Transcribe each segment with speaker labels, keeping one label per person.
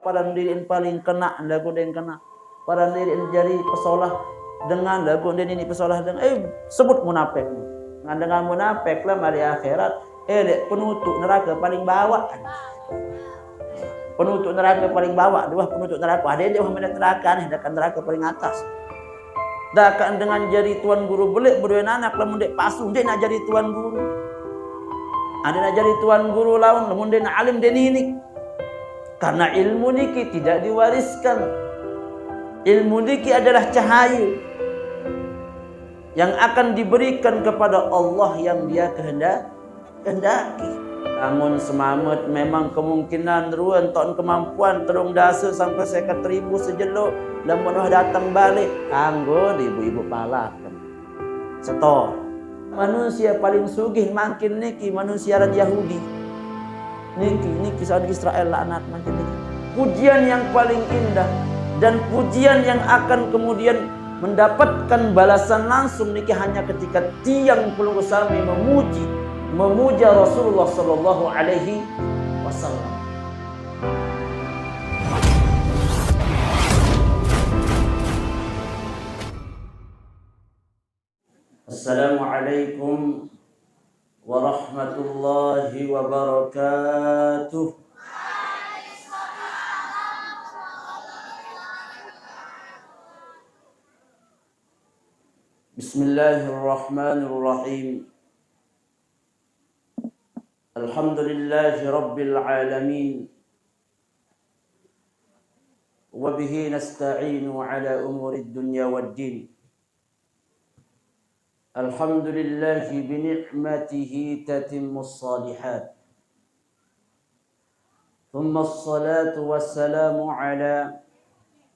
Speaker 1: Pada diriin paling kena lagu den kena. Pada diriin jari pesolah dengan lagu den ini pesolah dengan sebut munafik. Dengan munafik lah mari akhirat dek penutup neraka paling bawah. Penutup neraka paling bawah, dua penutup neraka. Ada dia mana neraka nih, dekat neraka paling atas. Dakan dengan jadi tuan guru belik berdua anak lamun dek pasuh dia nak jadi tuan guru. Ada nak jadi tuan guru lawan lamun dia nak alim dia ini. Karena ilmu niki tidak diwariskan. Ilmu niki adalah cahaya yang akan diberikan kepada Allah yang dia kehendaki. Namun semamet memang kemungkinan ruan tahun kemampuan terung dasa sampai 50.000 sejeluk lamun datang balik kanggo ibu-ibu palakan. Setor. Manusia paling sugih makin niki manusia Yahudi. Niki saudara Israel laknat makin niki. Pujian yang paling indah dan pujian yang akan kemudian mendapatkan balasan langsung niki hanya ketika tiang puluh sami memuja Rasulullah sallallahu alaihi wasallam. Assalamualaikum warahmatullahi wabarakatuh. Bismillahirrahmanirrahim. Alhamdulillahi rabbil alamin. Wa bihi nasta'inu ala umuri dunya waddin. Alhamdulillahi bini'matihi tatimmus salihat. Thumma assalatu wassalamu ala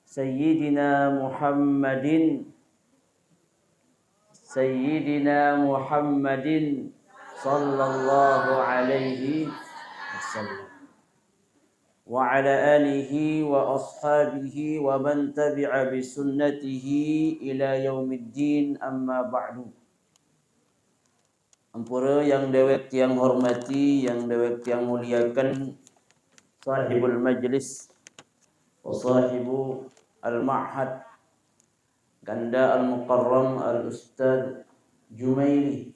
Speaker 1: Sayyidina Muhammadin sallallahu alaihi wasallam wa ala alihi wa ashabihi wa man tabi'a bi sunnatihi ila yaumiddin amma ba'du. Ampura yang dewek tiang hormati, yang dewek tiang muliakan, sahibul majlis wa sahibu al-ma'had, ganda al-mukarram al-ustad Jumaili,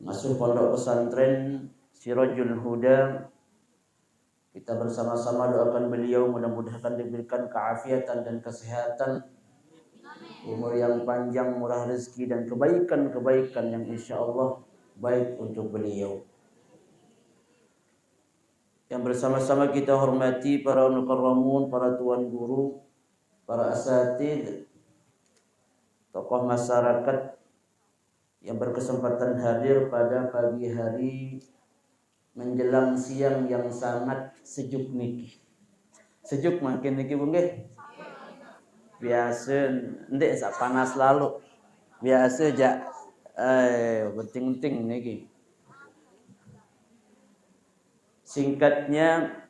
Speaker 1: pengasuh pondok pesantren Sirajul Huda. Kita bersama-sama doakan beliau mudah-mudahan diberikan keafiatan dan kesehatan, umur yang panjang, murah rezeki dan kebaikan-kebaikan yang insya Allah baik untuk beliau. Yang bersama-sama kita hormati para mukarramun, para tuan guru, para asatidz, tokoh masyarakat yang berkesempatan hadir pada pagi hari menjelang siang yang sangat sejuk niki. Sejuk makin niki Bu nggih. Biasa ndek sak panas lalu. Biasa jak penting-penting niki. Singkatnya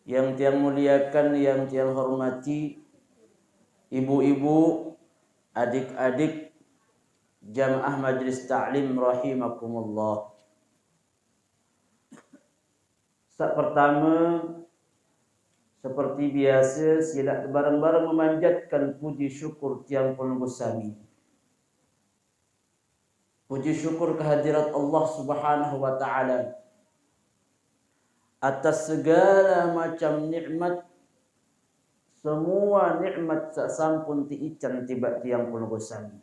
Speaker 1: yang tiang muliakan, yang tiang hormati, ibu-ibu, adik-adik jamaah majlis ta'lim rahimakumullah. Saat pertama, seperti biasa, sila bareng-bareng memanjatkan puji syukur tiang penunggu sami. Puji syukur kehadirat Allah Subhanahu wa taala atas segala macam nikmat. Semua nikmat sasampun tiican tiba tiang penunggu sami.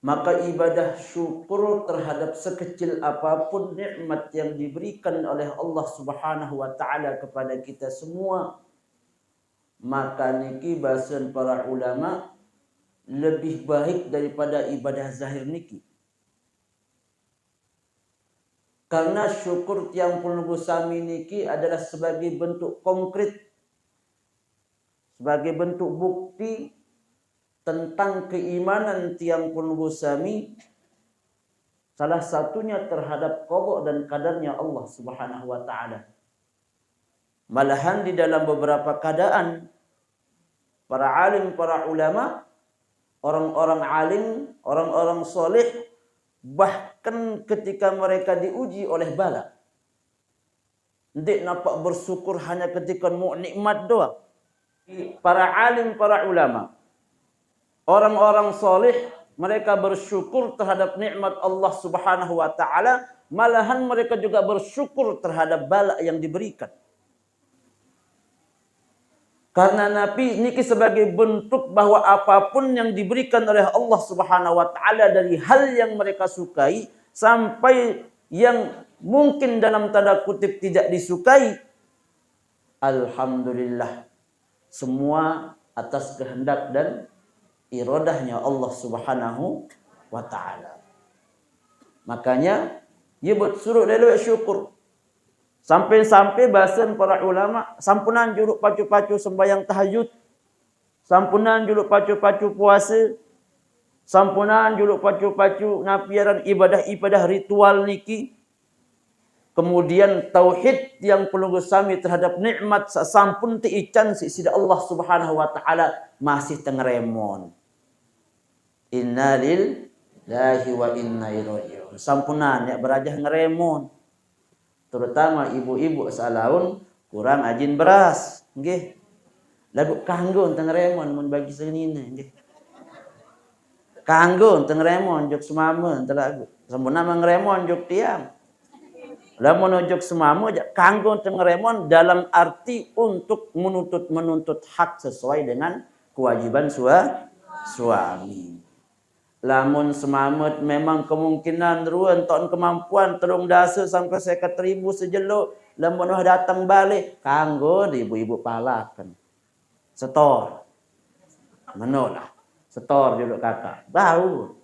Speaker 1: Maka ibadah syukur terhadap sekecil apapun nikmat yang diberikan oleh Allah Subhanahu wa taala kepada kita semua, maka niki bahasan para ulama lebih baik daripada ibadah zahir niki. Karena syukur tiang penunggu sami niki adalah sebagai bentuk konkret, sebagai bentuk bukti tentang keimanan tiang penunggu sami, salah satunya terhadap qada dan qadarnya Allah Subhanahu wa taala. Malahan di dalam beberapa keadaan para alim, para ulama, orang-orang alim, orang-orang soleh, bahkan ketika mereka diuji oleh bala, Ndik nampak bersyukur hanya ketika nikmat doang. Para alim, para ulama, orang-orang soleh, mereka bersyukur terhadap nikmat Allah Subhanahu wa taala, malahan mereka juga bersyukur terhadap bala yang diberikan. Karena Nabi niki sebagai bentuk bahwa apapun yang diberikan oleh Allah Subhanahu wa taala dari hal yang mereka sukai sampai yang mungkin dalam tanda kutip tidak disukai, alhamdulillah, semua atas kehendak dan iradahnya Allah Subhanahu wa taala. Makanya ia suruh lelewek syukur. Sampai-sampai bahasan para ulama, sampunan juluk pacu-pacu sembahyang tahajud, sampunan juluk pacu-pacu puasa, sampunan juluk pacu-pacu napiaran ibadah-ibadah ritual niki. Kemudian tauhid yang perlu sami terhadap nikmat sampun ti ican sida Allah Subhanahu wa taala masih tengremon. Inna lillahi wa inna ilaihi raji'un. Sampunan ya berajah ngeremon. Terutama ibu-ibu salaun kurang ajin beras, nggih. Lagu kanggo tengremon mun bagi senina nggih. Kanggo tengremon jok sumama telagu. Sampuna mangremon jok tiang. Lamun ojok semamu kanggo tengremon dalam arti untuk menuntut hak sesuai dengan kewajiban suami. Lamun semamet memang kemungkinan ruan ton kemampuan terung dasa sampai 50.000 sejeluk, lamun datang balik kanggo di ibu-ibu palakan. Setor. Menolah. Setor dulu kakak. Bau.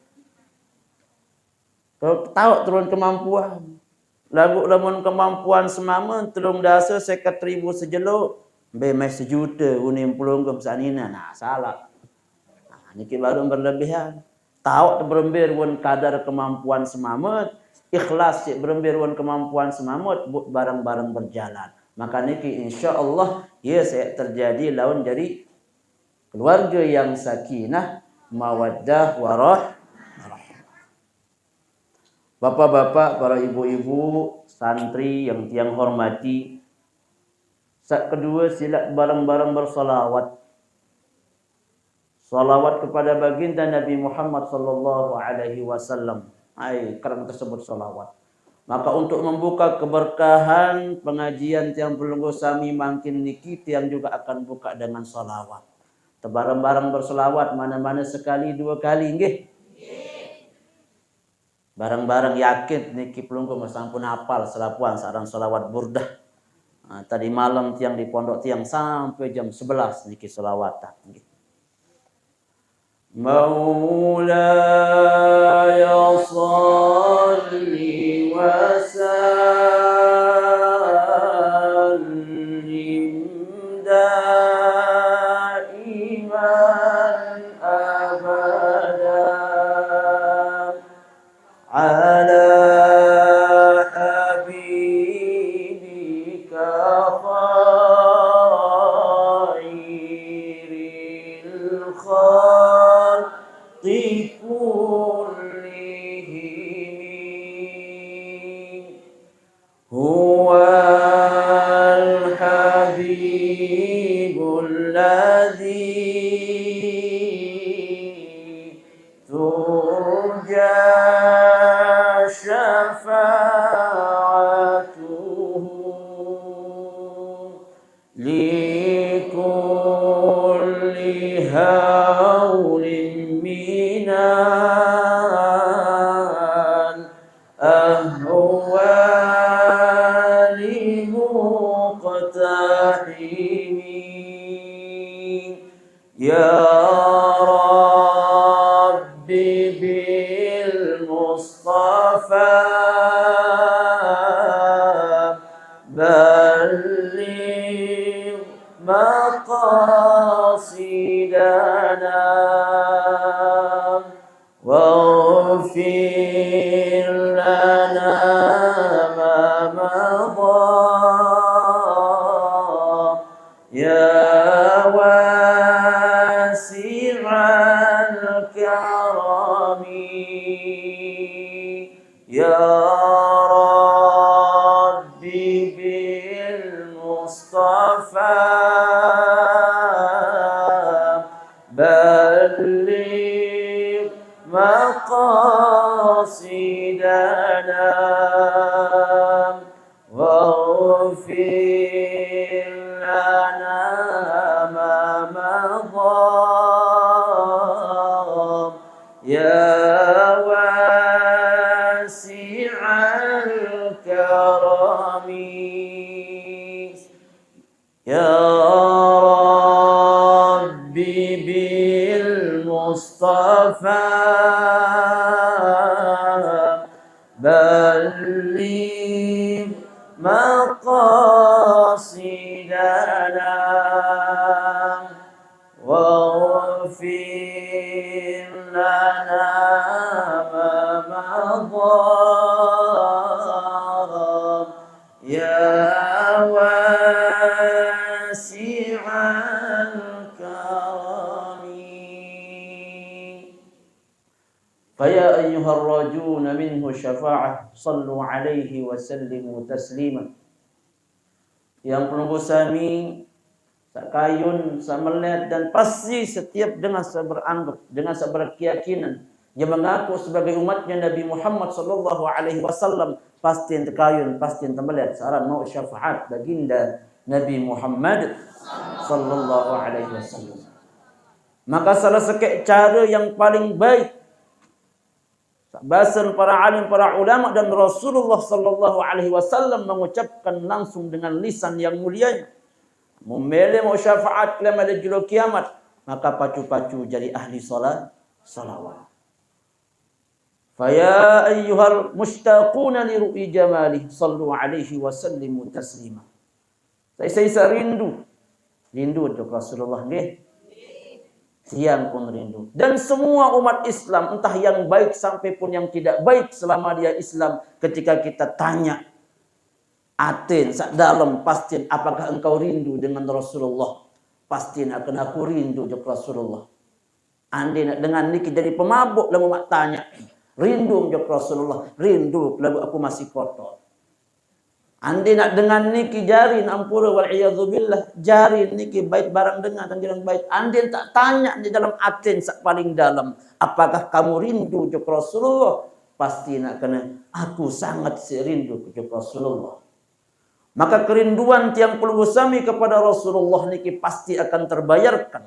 Speaker 1: Kalau tahu turun kemampuan. Lagu lamun kemampuan semama terung dasa 50.000 sejeluk, bemes 1 juta unim pelunggum sanina. Nah, salah. Nah, niki baru berlebihan. Tahu berembir wan kadar kemampuan semamut, ikhlas cik berembir wan kemampuan semamut, barang-barang berjalan. Maka niki insyaallah ya saya terjadi lawan jadi keluarga yang sakinah, mawaddah, warahmah. Bapak-bapak, para ibu-ibu, santri yang tiang hormati. Kedua, sila bareng-bareng bersolawat. Salawat kepada baginda Nabi Muhammad sallallahu alaihi wasallam. Kerana tersebut salawat. Maka untuk membuka keberkahan pengajian tiang pelunggu sami makin niki tiang juga akan buka dengan salawat. Bareng-bareng bersolawat mana-mana sekali 2 kali nggih. Bareng-bareng yakin niki pelunggu sampun hafal selapuan sarang salawat burdah. Tadi malam tiang di pondok tiang sampai jam 11 niki salawatan nggih. مولاي صل وسلم دائما أبدا على حبيبك خير الخلق كلهم هو الحبيب الذي ترجى شفاعته لكل هول من الأهوال مقتحم يا رب بالمصطفى بلغ مقاصدنا واغفر لنا ما مضى يا واسع الكرم يا رب بالمصطفى Mustafa balligh maqasidana waghfir lana ma madha ya wasi'al karami ya Rabbi bil Mustafa balligh maqasidana waghfir lana ma madha ya wasi'al karami faya ayyuhar rajuna minhu syafa'ah sallu alaihi wa sallimu taslima yang penunggu sami sakayun samelet dan pasti setiap dengan seberanggap dengan seberkeyakinan yang mengaku sebagai umatnya Nabi Muhammad sallallahu alaihi wasallam pasti terkayun pasti termelet saran mau syafaat baginda Nabi Muhammad sallallahu alaihi wasallam. Maka salah sekek cara yang paling baik bahasan para alim, para ulama dan Rasulullah sallallahu alaihi wasallam mengucapkan langsung dengan lisan yang mulia. Memilih mau syafaat lama di julu kiamat, maka pacu-pacu jadi ahli salawat. Faya ayyuhal mushtaquna li ru'i jamalih sallu alaihi wa sallimu taslima. Saya rindu untuk Rasulullah nggih. Siang pun rindu. Dan semua umat Islam, entah yang baik sampai pun yang tidak baik selama dia Islam, ketika kita tanya atin sak dalam pastiin apakah engkau rindu dengan Rasulullah? Pastiin akan aku rindu dengan Rasulullah. Andi nak dengan niki jadi pemabuk lalu mak tanya, rindu dengan Rasulullah, rindu lalu aku masih kotor. Andi nak dengan niki jari ampura wal iyadzubillah, jari niki bait barang dengan dan jalan bait. Andi tak tanya di dalam atin sak paling dalam, apakah kamu rindu dengan Rasulullah? Pasti nak kena aku sangat rindu dengan Rasulullah. Maka kerinduan tiang pelunggu sami kepada Rasulullah niki pasti akan terbayarkan.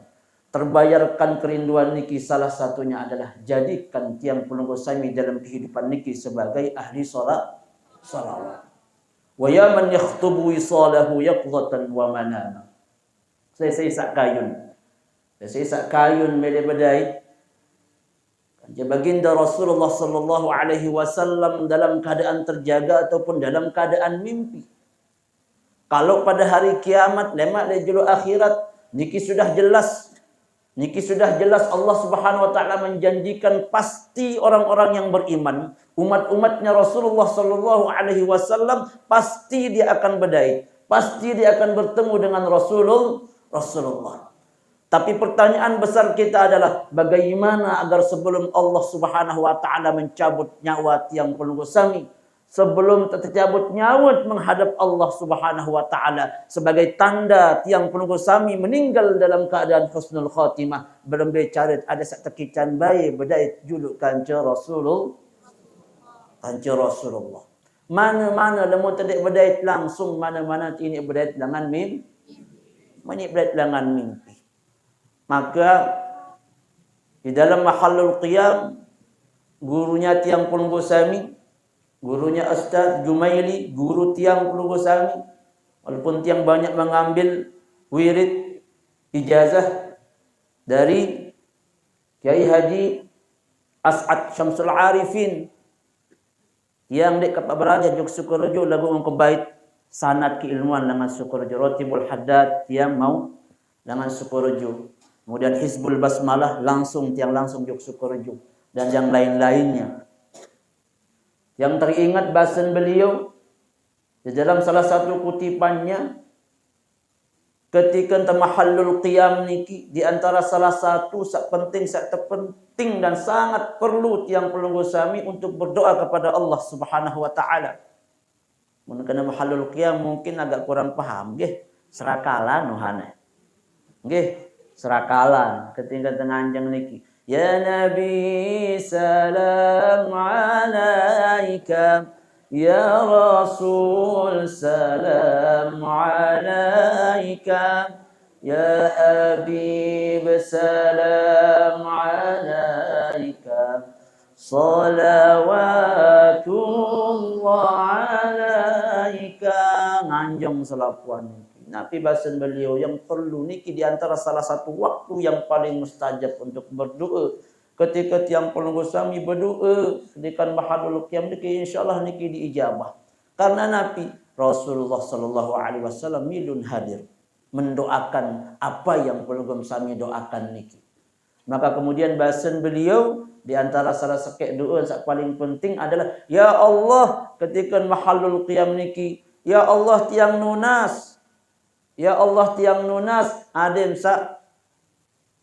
Speaker 1: Terbayarkan kerinduan niki salah satunya adalah jadikan tiang pelunggu sami dalam kehidupan niki sebagai ahli salawat. Wa ya man yakhtubu wisalahu yaqdatan wa manama. Saya sak kayun mele badai. Baginda Rasulullah sallallahu alaihi wasallam dalam keadaan terjaga ataupun dalam keadaan mimpi. Kalau pada hari kiamat, lemak dari julu akhirat, niki sudah jelas Allah Subhanahu wa taala menjanjikan pasti orang-orang yang beriman, umat-umatnya Rasulullah sallallahu alaihi wasallam pasti dia akan berdaya, pasti dia akan bertemu dengan Rasulullah. Tapi pertanyaan besar kita adalah bagaimana agar sebelum Allah Subhanahu wa taala mencabut nyawa tiang pelunggu sami, sebelum tercabut nyawa menghadap Allah Subhanahu wa taala sebagai tanda tiang penunggu sami meninggal dalam keadaan husnul khatimah, belum bicara ada sak tekican bayi berdait juluk kanca Rasulullah. Mana-mana lemu tedik berdait langsung, mana-mana ini berdait dengan mimpi. Maka di dalam mahallul qiyam gurunya tiang penunggu sami, gurunya Ustaz Jumaili, guru tiang pelunggu sami, walaupun tiang banyak mengambil wirid ijazah dari Kiai Haji As'ad Syamsul Arifin, tiang dek Pak Beraja Jog Sukorejo lagu ngkebait sanad keilmuan dengan Sukorejo, Rotibul Haddad tiang mau dengan Sukorejo, kemudian Hizbul Basmalah langsung Jog Sukorejo dan yang lain-lainnya. Yang teringat bahasan beliau di dalam salah satu kutipannya ketika temahallul qiyam niki di antara salah satu sak terpenting dan sangat perlu tiang pelunggu sami untuk berdoa kepada Allah Subhanahu wa taala. Mengenai mahallul qiyam mungkin agak kurang paham nggih. serakalan nuhane. Nggih, serakalan ketinggal tenganjang niki. Ya Nabi salam alaika, ya Rasul salam alaika, ya Habib salam alaika, salawatullah alaika. Nganjang selapuan niki. Nabi bahasan beliau yang perlu niki di antara salah satu waktu yang paling mustajab untuk berdoa. Ketika tiang pelunggu sami berdoa ketika mahadul qiyam niki insyaallah niki diijabah. Karena Nabi Rasulullah sallallahu alaihi wasallam milun hadir mendoakan apa yang pelunggu sami doakan niki. Maka kemudian bahasan beliau di antara salah sekek doa yang paling penting adalah ya Allah ketika mahadul qiyam niki, ya Allah tiang nunas, ya Allah tiang nunas adem sak,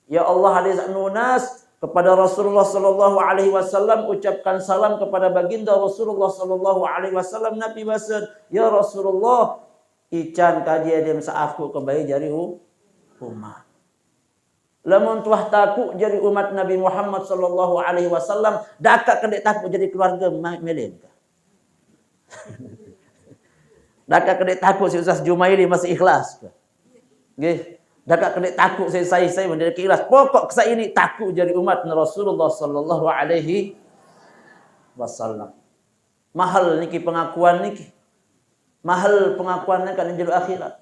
Speaker 1: ya Allah adem sak nunas kepada Rasulullah sallallahu alaihi wasallam, ucapkan salam kepada baginda Rasulullah sallallahu alaihi wasallam. Nabi bahasan ya Rasulullah ican kaji adem sak aku kebayi jari umat. Lamun tuah takut jadi umat Nabi Muhammad sallallahu alaihi wasallam, dakak kedek takut jadi keluarga melin. Dakak kedek takut si Ustaz Jumaili masih ikhlas. Nggih, dakak kedek takut saya menjadi ikhlas. Pokok saya ini takut jadi umat Rasulullah sallallahu alaihi wasallam. Mahal niki pengakuan niki. Mahal pengakuannya kan jelu akhirat.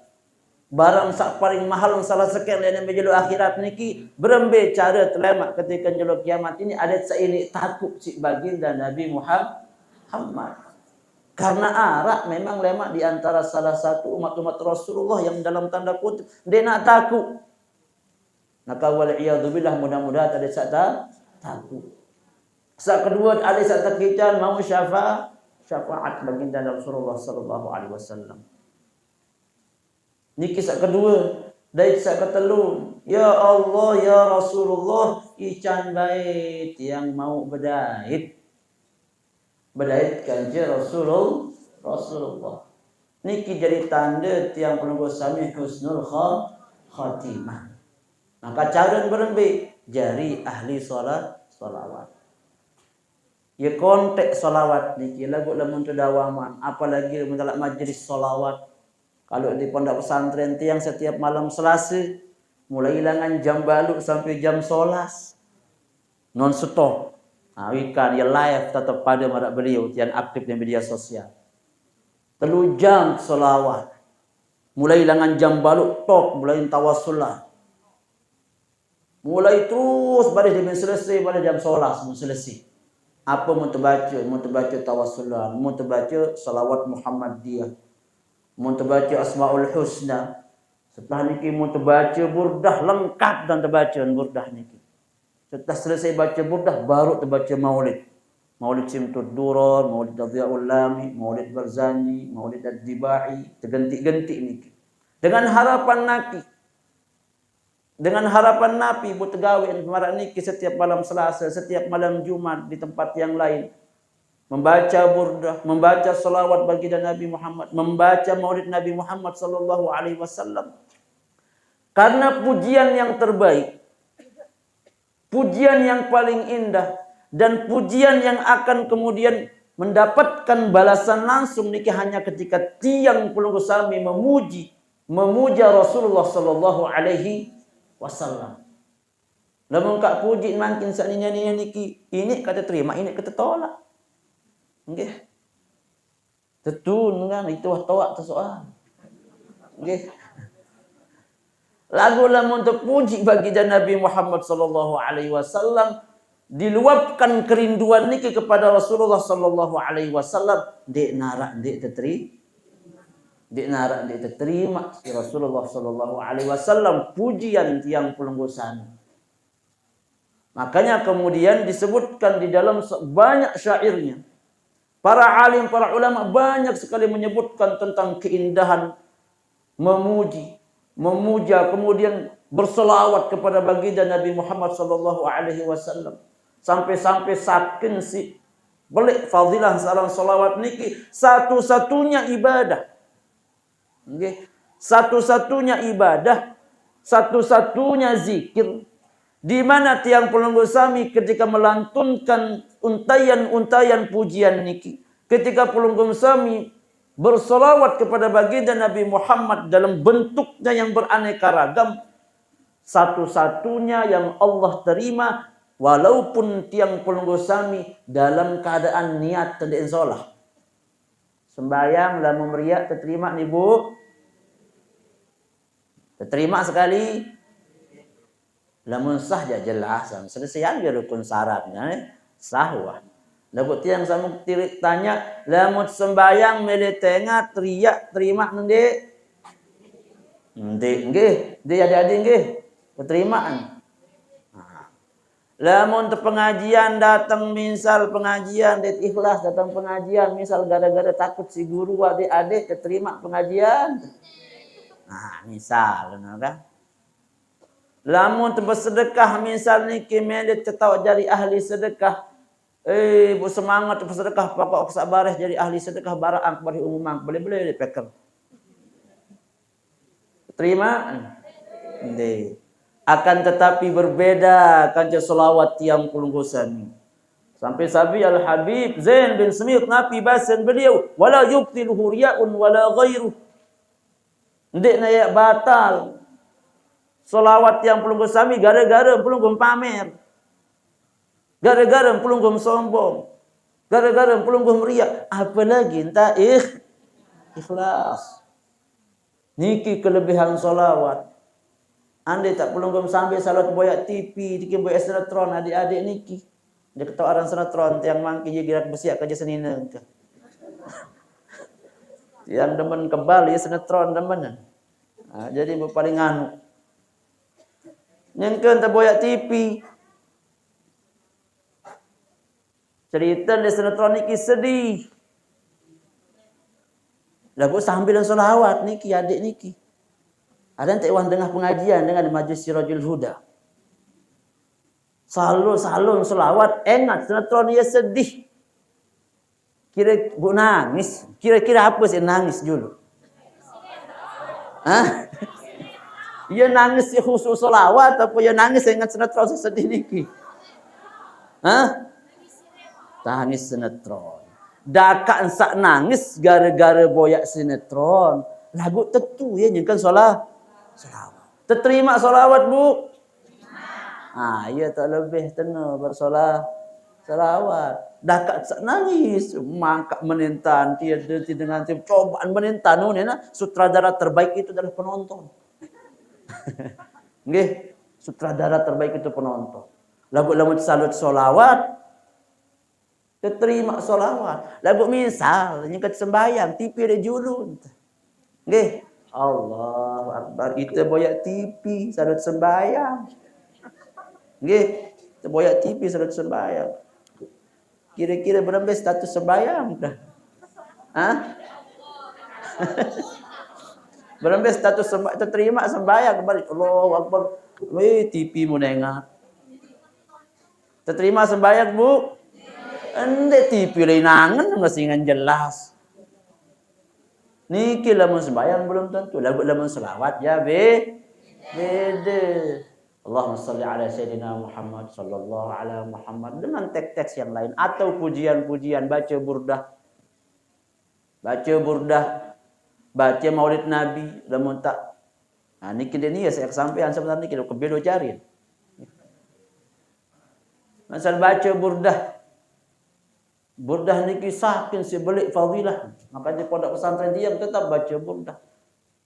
Speaker 1: Barang sak paling mahal salah sekian yang menjelu akhirat niki berembe cara terlemak ketika jelu kiamat ini ada ini takut si baginda Nabi Muhammad. Karena arak memang lemak di antara salah satu umat-umat Rasulullah yang dalam tanda kutip dia nak takut. Maka wal'iyadzubillah mudah-mudahan ada sak takut. Sak kedua ada sak takican mau syafaat baginda Rasulullah sallallahu alaihi wasallam. Niki sak kedua, dari sak ketelu, ya Allah ya Rasulullah ican bait yang mau bedait. Bedait kanjeng Rasulullah. Niki jadi tanda tiang penunggu sami husnul khatimah. Maka cara berembe jari ahli salawat. Ya konteks salawat niki lagu lamun dawaman, apalagi dalam majlis salawat. Kalau di pondok pesantren tiang setiap malam Selasa mulai ilangan jam baluk sampai jam 11 non stop. Wikan ya live tetap pada marak beliau tiang aktif di media sosial. 3 jam selawat. Mulai ilangan jam baluk tok mulai tawassulah. Mulai terus baris di selesai pada jam 11 mun selesai. Apa mau terbaca tawassulan, mau terbaca salawat Muhammadiyah. Mau terbaca Asmaul Husna. Setelah niki mau terbaca burdah lengkap dan terbacaan burdah niki. Setelah selesai baca burdah baru terbaca maulid. Maulid Simtud Durar, Maulid Adhiyaul Lami, Maulid Barzanji, Maulid Ad-Dibai, terganti-ganti niki. Dengan harapan Nabi buat tegawe marak niki setiap malam Selasa, setiap malam Jumat di tempat yang lain. Membaca burdah, membaca salawat baginda Nabi Muhammad, membaca maulid Nabi Muhammad sallallahu alaihi wasallam. Karena pujian yang terbaik, pujian yang paling indah, dan pujian yang akan kemudian mendapatkan balasan langsung niki hanya ketika tiang pelunggu sami memuja Rasulullah sallallahu alaihi wasallam. Lamun kak puji makin sakninya niki, ini kata terima, ini kata tolak. Nggih. Tetun kan itu tawak soal. Nggih. Lagu lamun terpuji baginda Nabi Muhammad sallallahu alaihi wasallam diluapkan kerinduan niki kepada Rasulullah sallallahu alaihi wasallam, dek narak dek terima si Rasulullah sallallahu alaihi wasallam pujian tiang pelenggusan. Makanya kemudian disebutkan di dalam banyak syairnya. Para alim, para ulama banyak sekali menyebutkan tentang keindahan memuja, kemudian berselawat kepada baginda Nabi Muhammad sallallahu alaihi wasallam. Sampai-sampai saking si belik fadilah salam selawat niki satu-satunya ibadah. Nggih. satu-satunya ibadah, satu-satunya zikir, di mana tiang pelunggu sami ketika melantunkan untayan-untayan pujian niki, ketika pelunggu sami bersolawat kepada baginda Nabi Muhammad dalam bentuknya yang beraneka ragam, satu-satunya yang Allah terima walaupun tiang pelunggu sami dalam keadaan niat dan insolah. Sembayang lamun meriak terterima nih Bu? Terterima sekali. Lamun sah ya jelas, selesai aja rukun syaratnya, sah wah. Lagu tiang sama tirik tanya, lamun sembayang mele tengah teriak terima nende, nggih, dia ada nggih, keterimaan. Lamun te pengajian datang misal pengajian det ikhlas datang pengajian misal gara-gara takut si guru adik-adik keterima pengajian. Nah, misal kan. Lamun te bersedekah misal niki mendet tetau jadi ahli sedekah. Bu semangat bersedekah pokok sabareh jadi ahli sedekah barang bari umum boleh-boleh dipeker. Terima? Nggih. Akan tetapi berbeda kanca selawat tiang pelunggu sami. Sampai sabi Al-Habib Zain bin Smith Nabi bahasan beliau wala yubtiluhu riya'un wala ghairuh. Ndik na ya batal. Selawat yang pelunggu sami gara-gara pelunggu pamer. Gara-gara pelunggu sombong. Gara-gara pelunggu riak. Apalagi entah ikhlas. Niki kelebihan selawat. Andai tak pelunggum sampai salat boyak TV, dikin boyak sinetron adik-adik niki. Dia kata orang sinetron tiang mangki je gerak besiak kerja senina. Yang demen kebal ya sinetron demen. Nah, jadi paling anu. Nyengkeun tak boyak TV. Cerita di sinetron niki sedih. Lagu sambil solawat niki adik niki. Ada yang tak iwan tengah pengajian dengan Majlis Sirajul Huda. Salun selawat enak sinetron dia sedih. Kira bu nangis, kira-kira apa sih nangis dulu? Hah? Ia nangis si khusus selawat apa ia nangis ingat sinetron sedih niki? Hah? Tangis sinetron. Dakak sak nangis gara-gara boyak sinetron. Lagu tentu ya nyengkan selawat. Terterima solawat Bu. Iya tak lebih tenang bersolawat. Dakak nangis, mangkak menentan tiada dengan cobaan menentan nuna sutradara terbaik itu adalah penonton. Nggih, sutradara terbaik itu penonton. Lagu-lagu salut solawat terterima solawat. Lagu misal nyengkat sembahyang TV ada julun. Nggih. Allahu Akbar. Kita boyak TV salat sembahyang. Nggih, kita boyak TV salat sembahyang. Kira-kira berapa status sembahyang dah? Hah? Berapa status sembahyang terima sembahyang kembali. Allahu Akbar. TV mu nengah. Terima sembahyang Bu? Ende TV lain nangan ngasingan jelas. Niki lamun sembahyang belum tentu. Lamun selawat ya beda. Allahumma salli ala Sayyidina Muhammad sallallahu ala Muhammad dengan teks-teks yang lain atau pujian-pujian baca burdah. Baca maulid Nabi lamun tak. Nah niki dia saya kesampaian sebenarnya niki kebedo cari. Masal baca burdah. Burdah niki saking sebelik fadilah. Maka di pondok pesantren dia tetap baca burdah.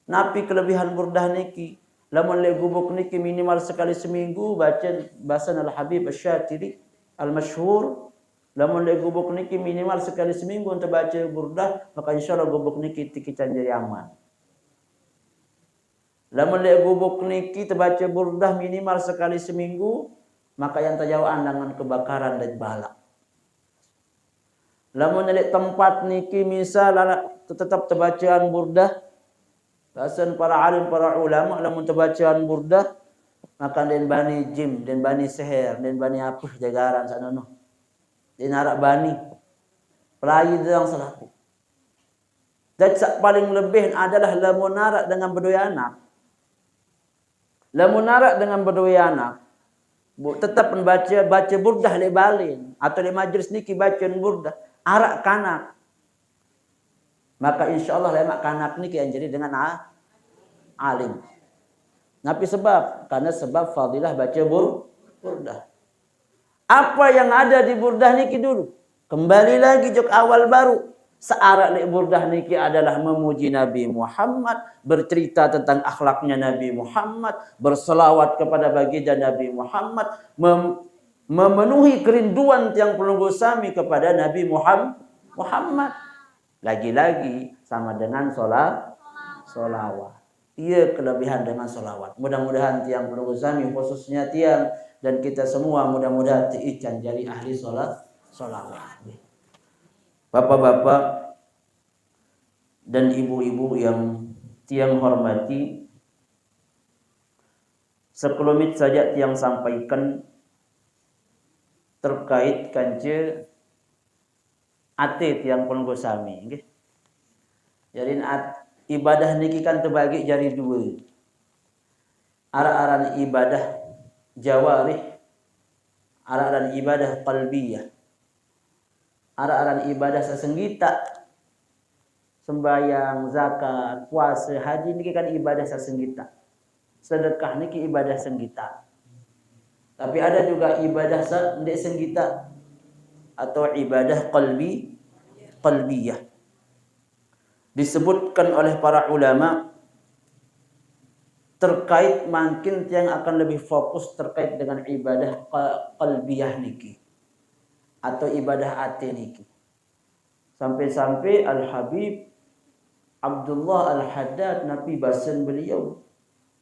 Speaker 1: Napi kelebihan burdah niki. Lamun le gubuk niki minimal sekali seminggu baca bahasan Al-Habib Asy-Syatiri Al-Masyhur. Lamun le gubuk niki minimal sekali seminggu untuk baca burdah. Maka insyaAllah gubuk niki tikican jadi aman. Lamun le gubuk niki terbaca burdah minimal sekali seminggu. Maka yang terjauhan dengan kebakaran dan balak. Lamun nyelek tempat niki misal tetap terbacaan burdah. Bahasan para alim, para ulama lamun terbacaan burdah. Maka den bani jim, den bani seher, den bani apuh jagaran sanono. Den arak bani. Pelayi yang selaku. Dan paling lebih adalah lamun narak dengan berdua anak. Lamun narak dengan berdua anak. Tetap baca burdah le balin atau di majlis niki baca burdah arak kanak. Maka insyaallah lemak kanak niki yang jadi dengan alim. Tapi karena sebab fadilah baca burdah. Apa yang ada di burdah niki dulu? Kembali lagi jok awal baru. Searak li burdah niki adalah memuji Nabi Muhammad, bercerita tentang akhlaknya Nabi Muhammad, berselawat kepada baginda Nabi Muhammad, memenuhi kerinduan tiang pelunggu sami kepada Nabi Muhammad. Lagi-lagi sama dengan solawat. Iya kelebihan dengan solawat. Mudah-mudahan tiang pelunggu sami khususnya tiang dan kita semua mudah-mudahan tiican jadi ahli solawat. Bapak-bapak dan ibu-ibu yang tiang hormati, sekelumit saja tiang sampaikan terkait kance ate tiang pelunggu sami. Jadi ibadah niki kan terbagi jadi dua. Ara-aran ibadah jawarih, ara-aran ibadah qalbiyah. Ara-aran ibadah sesenggita, sembahyang, zakat, puasa, haji niki kan ibadah sesenggita. Sedekah niki ibadah senggita. Tapi ada juga ibadah ndek senggita atau ibadah qalbiyah. Disebutkan oleh para ulama terkait mungkin yang akan lebih fokus terkait dengan ibadah qalbiyah niki atau ibadah ati niki. Sampai-sampai Al-Habib Abdullah Al-Haddad Nabi bahasan beliau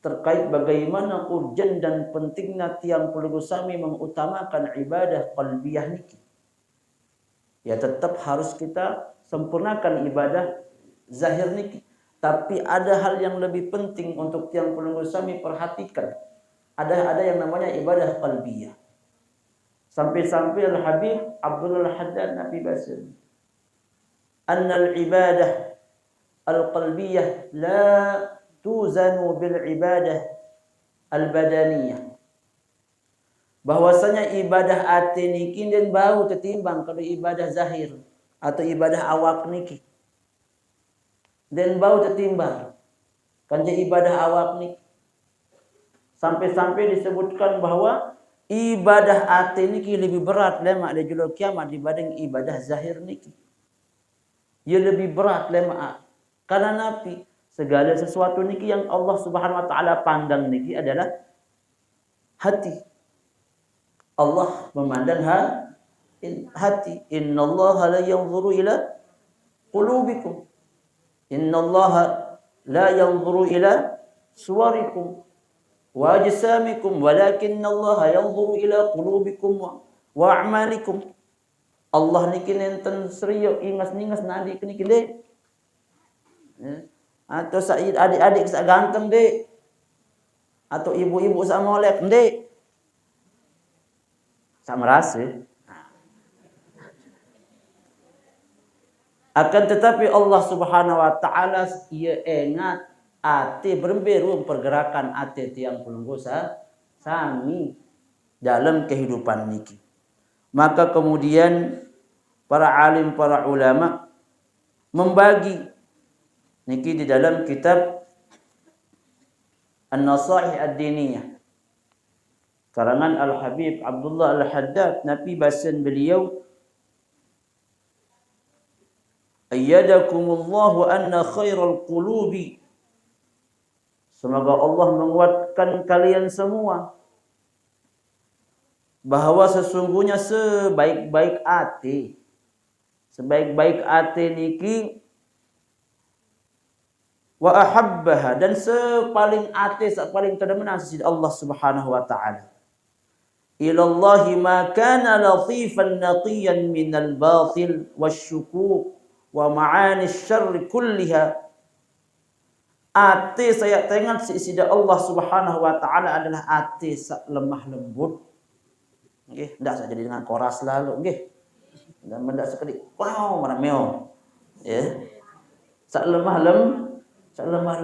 Speaker 1: terkait bagaimana urgen dan pentingnya tiang pelunggu sami mengutamakan ibadah qalbiyah niki. Ya tetap harus kita sempurnakan ibadah zahir niki. Tapi ada hal yang lebih penting untuk tiang pelunggu sami perhatikan. Ada yang namanya ibadah qalbiyah. Sampai-sampai Al-Habib Abdullah Al-Haddad Nabi bahasan annal ibadah al-qalbiyah la tuzanu bil ibadah al-badaniyah. Bahwasanya ibadah ati niki dan bau ketimbang kalau ibadah zahir atau ibadah awak niki. Dan bau ketimbang kan ibadah awak niki. Sampai-sampai disebutkan bahwa ibadah ati niki lebih berat lemak di juluh kiamat dibanding ibadah zahir niki. Ia lebih berat lemak karena Nabi segala sesuatu niki yang Allah Subhanahu wa taala pandang niki adalah hati. Allah memandang hati. Innallaha la yanzuru ila qulubikum. Innallaha la yanzuru ila suwarikum wa ajsamikum walakinallaha yanzuru ila qulubikum wa a'malikum. Allah niki nenten serius ingas-ingas nadi niki dek. Atau adik-adik sak ganteng dek. Atau ibu-ibu sak molek dek. Sak merasa. Akan tetapi Allah Subhanahu wa taala ia ingat ati berberu pergerakan ati tiang pelunggu sami dalam kehidupan niki. Maka kemudian para alim, para ulama membagi niki di dalam kitab An-Nasaih Ad-Diniyah karangan Al-Habib Abdullah Al-Haddad Nabi bahasan beliau ayyadakumullahu anna khairal qulubi. Semoga Allah menguatkan kalian semua bahwa sesungguhnya sebaik-baik ati niki wa ahabbaha dan sepaling terdemen sisi Allah Subhanahu wa taala. Ilallahi ma kana latifan naqiyan minal batil wasyukuk wa ma'ani syarri kulliha. Ati saya tengok sisi Allah Subhanahu wa taala adalah ati lemah lembut. Nggih, ndak saja dengan koras lalu nggih. Dan mendak sekali wow mana meo. Ya. sak lemah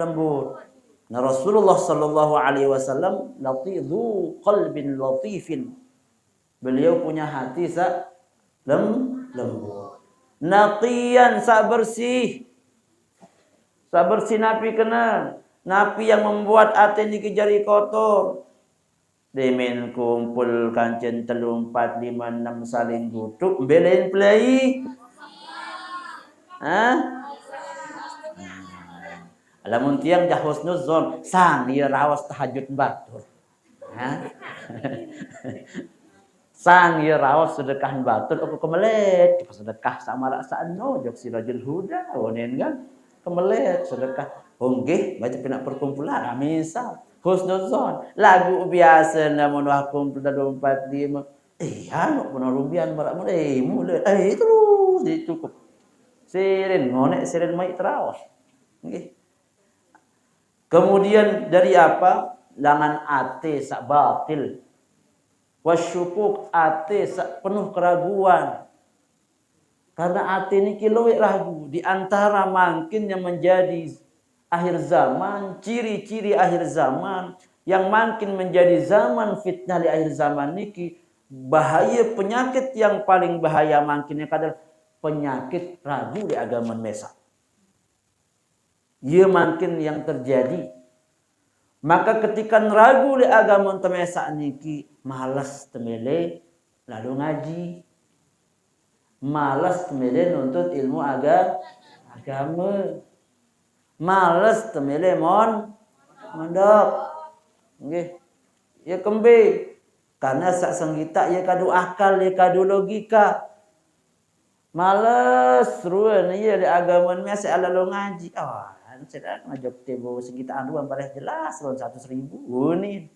Speaker 1: lembut. Nah Rasulullah sallallahu alaihi wasallam latifzu qalbin latifin. Beliau punya hati sak lembut. Naqiyan sak bersih. Sak bersih napi kena. Napi yang membuat hati niki jari kotor. Demen kumpul kancen 3, 4, 5, 6 saling duduk belain play. Lamun tiang dah husnuzon sang dia rawas tahajud batur. Sang dia rawas sedekah batur aku kemelet sedekah sama raksaan no jok si rajul huda wonen kan kemelet sedekah nggih baca pina perkumpulan misal husnuzon lagu biasa namun wah kumpul 4, 5 anu pun rubian marak mulai terus cukup sirin ngonek sirin mai terawas nggih. Kemudian dari apa? Langan ate sak batil. Wasyukuk ate sak penuh keraguan. Karena ate ini luwih ragu. Di antara mungkin yang menjadi akhir zaman, ciri-ciri akhir zaman, yang makin menjadi zaman fitnah di akhir zaman niki, bahaya penyakit yang paling bahaya makinnya adalah penyakit ragu di agama Mesa. Ia makin yang terjadi. Maka ketika ragu di agama temesa niki malas temele lalu ngaji. Malas temele nuntut ilmu agama. Malas temele mondok. Nggih. Ya kembe. Karena sak senggita ya kadu akal ya kadu logika. Malas ruan iya di agama mesa lalu ngaji. Saya ngajak tebo sekitar aduan pada jelas loh 100.000 nih.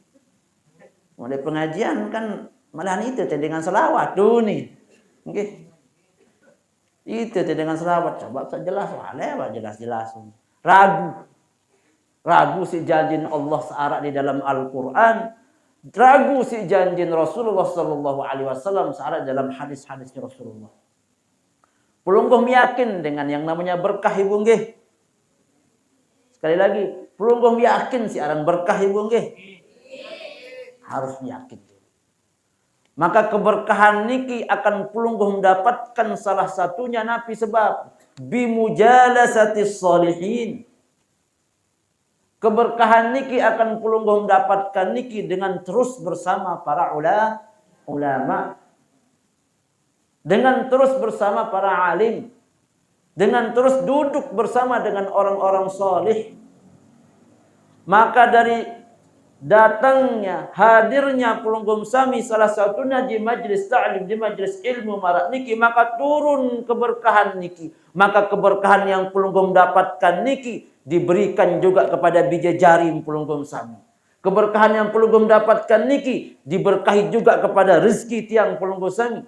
Speaker 1: Mulai pengajian kan malahan itu dengan selawat nih. Oke. Itu dengan selawat coba jelas lewat jelas. Ragu si janjin Allah searak di dalam Al-Qur'an. Ragu si janjin Rasulullah sallallahu alaihi wasallam searak dalam hadis-hadisnya Rasulullah. Pelungguh yakin dengan yang namanya berkah ibu nggih. Sekali lagi, pelungguh yakin si aran berkah ibu nggih. Harus yakin. Maka keberkahan niki akan pelungguh mendapatkan salah satunya napi sebab bimujalasatis sholihin. Keberkahan niki akan pelungguh mendapatkan niki dengan terus bersama para ulama. Dengan terus bersama para alim. Dengan terus duduk bersama dengan orang-orang solih. Maka dari datangnya, hadirnya pelunggum sami salah satunya di majlis ta'lim, di majlis ilmu marak niki, maka turun keberkahan niki. Maka keberkahan yang pelunggum dapatkan niki diberikan juga kepada bijajari pelunggum sami. Keberkahan yang pelunggum dapatkan niki diberkahi juga kepada rezeki tiang pelunggum sami.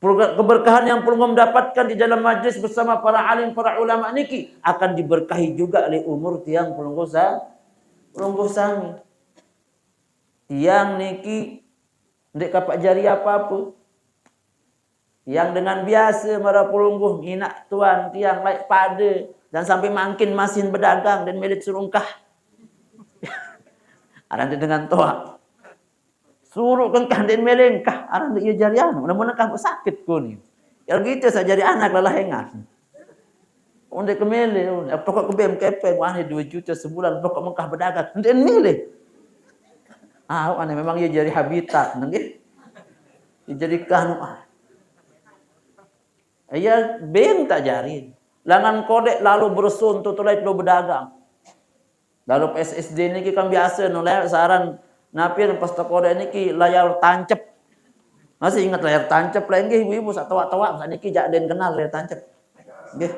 Speaker 1: Keberkahan yang pelunggum dapatkan di dalam majlis bersama para alim, para ulama niki akan diberkahi juga oleh umur tiang pelunggum sami. Tiang niki ndek kapak jari apa-apa. Yang dengan biasa para pelungguh minak tuan tiang laik pada dan sampai makin masin berdagang dan milik surungkah. Aran dengan toa. Suruh kengkah dan melengkah aran dia jarian mudah-mudahan kah sakit ku ni. Ya gitu saja jadi anak lalahengan. Onde kemele pokok ke BMKP wah 2 juta sebulan pokok mengkah berdagang. Dan milih. Aneh memang ia jadi habitat nggih. Jadi kanu ya ben tak jarin. Langan kodek lalu bersun tutulai lo berdagang. Lalu PSSD niki kan biasa nolak saran napi pas kodek niki layar tancep. Masih ingat layar tancep lain nggih ibu-ibu sak tawa-tawa niki jak den kenal layar tancep. Nggih.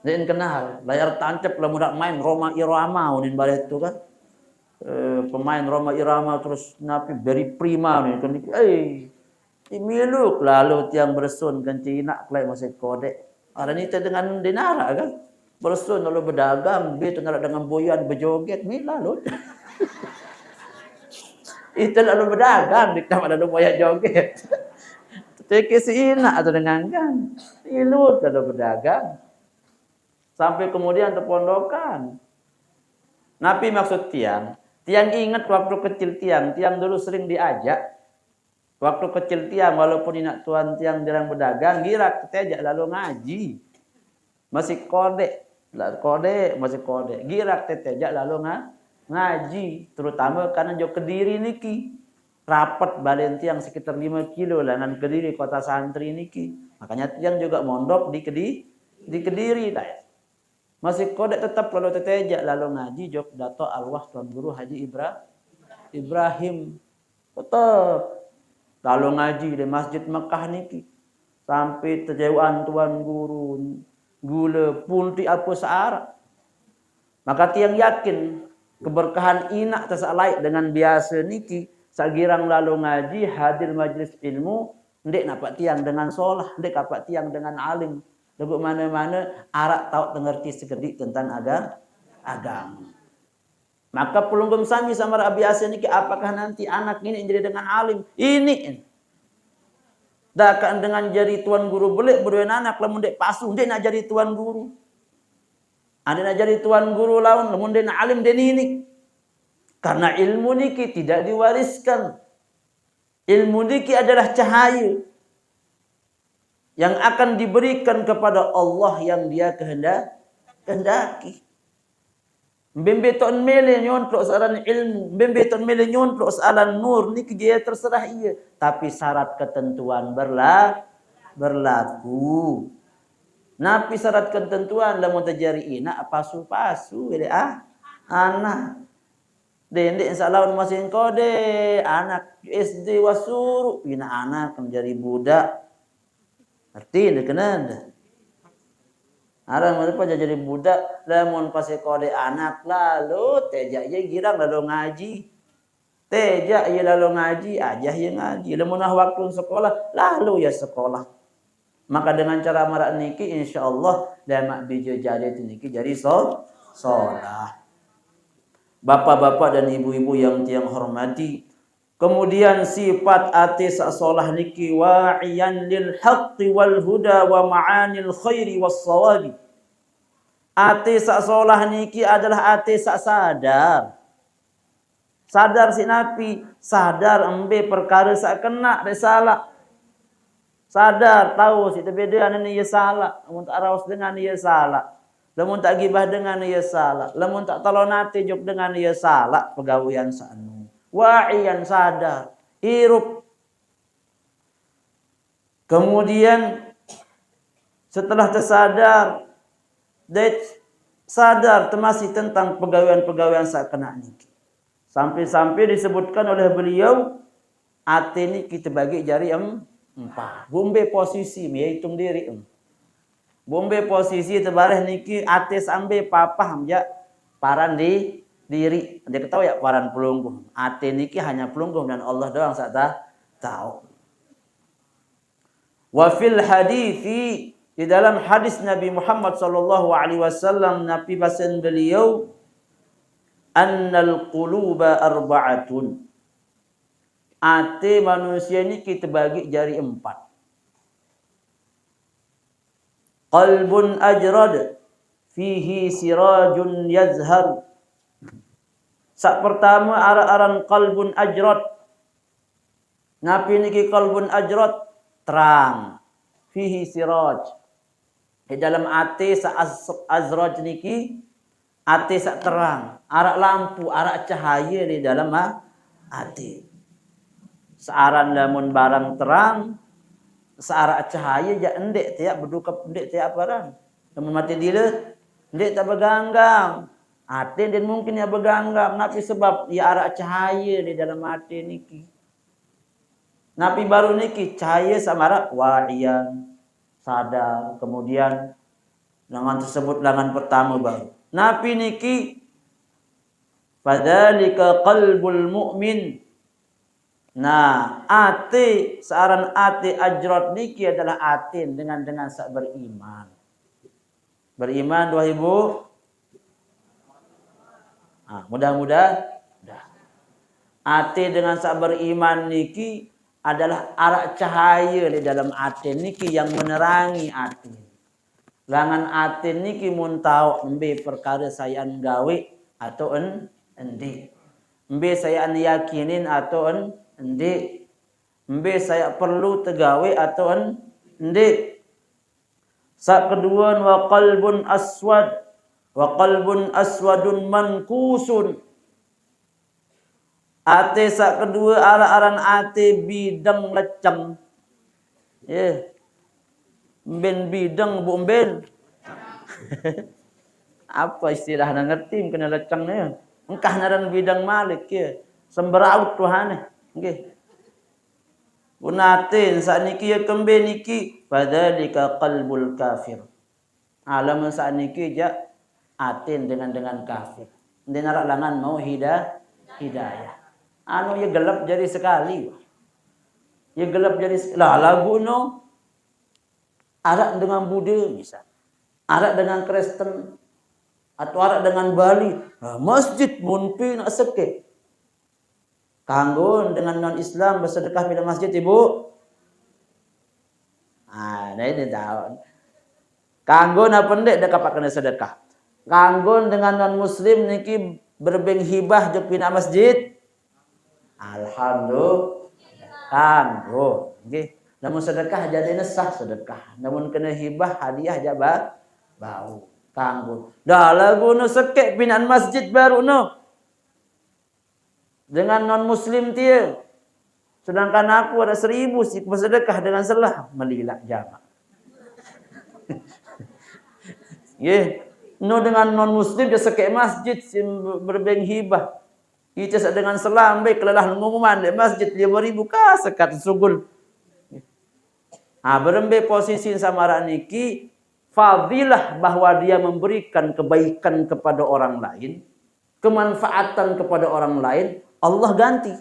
Speaker 1: Den kenal layar tancep lamun dak main Roma Irama unin balik itu kan. Pemain Roma Irama terus napi very prima nih kan miluk lalu tiang bersun kan Cina klay masih kodek. Ada nita dengan dinara kan. Bersun lalu berdagang, betul dengan boyan berjoget ni lalu. Itu lalu berdagang ditambah lalu boyan joget. Teki si ina atau dengan kan. Miluk lalu berdagang. Sampai kemudian terpondokan. Nabi maksud tiang ingat waktu kecil tiang dulu sering diajak. Waktu kecil tiang walaupun inak tuan tiang dirang berdagang, girak tetejak lalu ngaji. Masih kode, masih kode. Girak tetejak lalu ngaji. Terutama karena jo Kediri niki. Rapat balen tiang sekitar 5 kilo dengan Kediri kota santri niki. Makanya tiang juga mondok di Kediri. Masih kode tetap kalau tetejak lalu ngaji jok dato arwah Tuan Guru Haji Ibrahim. Tetap lalu ngaji di Masjid Mekah niki. Sampai terjauhan Tuan Guru gula punti apa searah. Maka tiang yakin keberkahan inak tersalai dengan biasa niki. Sagirang lalu ngaji hadir majlis ilmu. Ndek napak tiang dengan solah. Ndek napak tiang dengan alim. Lagu mana-mana arak tahu tengerti sekedik tentang agama. Maka pelunggum sami sama biasa niki apakah nanti anak ini jadi dengan alim? Ini. Dakan dengan jadi tuan guru belik berdua anak lamun dek pasu dek nak jadi tuan guru. Ada nak jadi tuan guru lawan lamun dek nak alim dek ini. Karena ilmu niki tidak diwariskan. Ilmu niki adalah cahaya yang akan diberikan kepada Allah yang dia kehendaki. Mbembe ton mele nyontlok saran ilmu, mbembe ton mele nyontlok saran nur niki dia terserah ia, tapi syarat ketentuan berlaku. Napi syarat ketentuan lamun terjadi ina pasu-pasu ele anak. Dendek insyaallah masih kode anak SD wasuru ina anak menjadi budak. Artinya kena Arang mereka jadi budak, lamun pasti kode anak lalu tejak ye girang lalu ngaji. Tejak ye lalu ngaji, ajah ye ngaji. Lamun waktu sekolah, lalu ya sekolah. Maka dengan cara marak niki insyaallah damak bija jadi niki jadi sholah. Bapak-bapak dan ibu-ibu yang tiang hormati, kemudian sifat ati sasolah niki wa'iyan lil haqqi wal huda wa ma'anil khairi was sawabi. Ati sasolah niki adalah ati sadar. Sadar si napi, sadar embe perkara sak kena de salah. Sadar tahu si beda ane ye salah, mun tak raos dengan ye salah. Lamun tak gibah dengan ye salah, lamun tak talonati jok dengan ye salah pegawean sanu. Wa'iyan sadar, hirup. Kemudian setelah tersadar, sadar termasih tentang pegawaian-pegawaian sakena niki. Sampai-sampai disebutkan oleh beliau, ate ini kita bagi jari empat. Bombe posisi, hitung diri Bombe posisi tebareh niki ate sampai papah ya paran di diri. Dia ketahui ya paran pelungguh. Ate niki hanya pelungguh dan Allah doang saja tahu. Wa fil hadithi, di dalam hadis Nabi Muhammad sallallahu alaihi wasallam Nabi bahasan beliau annal quluba arba'atun. Ate manusia ini kita bagi jari 4. Qalbun ajrad fihi sirajun yazhar. Sak pertama aran qalbun ajrad. Napi niki qalbun ajrad terang. Fihi siraj. Di dalam ati sa azraj niki ati sak terang, arak lampu, arak cahaya di dalam ati. Searan lamun barang terang, searak cahaya ja endek tiap berduka endek tiap barang. Lamun mati dile, endek tak berganggang. Ati dan mungkin ya berganggang, napi sebab ya arak cahaya di dalam ati niki. Napi baru niki cahaya sama arak wa'iyan, sadar. Kemudian langan tersebut langan pertama baru. Napi niki fadzalika qalbul mu'min. Nah, ati searan ati ajrad niki adalah ati dengan sak beriman. Beriman dua ibu. Mudah-mudahan ati dengan sak beriman niki adalah arak cahaya di dalam ati niki yang menerangi ati. Langan atin niki mun tau embe perkara saya gawe atau endi. Embe saya yakinin atau endi. Embe saya perlu tegawe atau endi. Sak kedua wa qalbun aswad wa qalbun aswadun mankusun. Ate sak kedua aran ate bidang leceng. Ya. Ben bidang bu ben. Apa istilahnya ngerti kena lecengnya. Engkah naran bidang malik ya. Semberaut Tuhane. Nggih. Unatin sakniki ya kembe niki fadzalika qalbul kafir. Alam sakniki ja atin dengan kafir. Ndek narak langan mau hidayah. Anu ya gelap jadi sekali. Ya gelap jadi lah lagu no. Arak dengan Buddha misal. Arak dengan Kristen. Atau arak dengan Bali. Nah, masjid munpi nak sekek. Kanggo dengan non-Islam bersedekah pada masjid ibu. Nah ini tahu. Kanggo na pendek dekat pakai sedekah. Kanggo dengan non-Muslim niki berbeng hibah jok pina masjid. Alhamdulillah. Kanggo. Okay. Namun sedekah jadi sah sedekah. Namun kena hibah hadiah jaba bau. Kanggo. Dah lagu no sekek pinaan masjid baru no. Dengan non muslim dia. Sedangkan aku ada 1000 sih bersedekah dengan selah melilak jamak. Yeah. No dengan non muslim dia sekek masjid berbeng hibah. Kita dengan selah ambil kelelah ngumuman di masjid 5.000 kah sekat sugul. Berembe posisi samaran niki fadilah bahwa dia memberikan kebaikan kepada orang lain, kemanfaatan kepada orang lain, Allah ganti.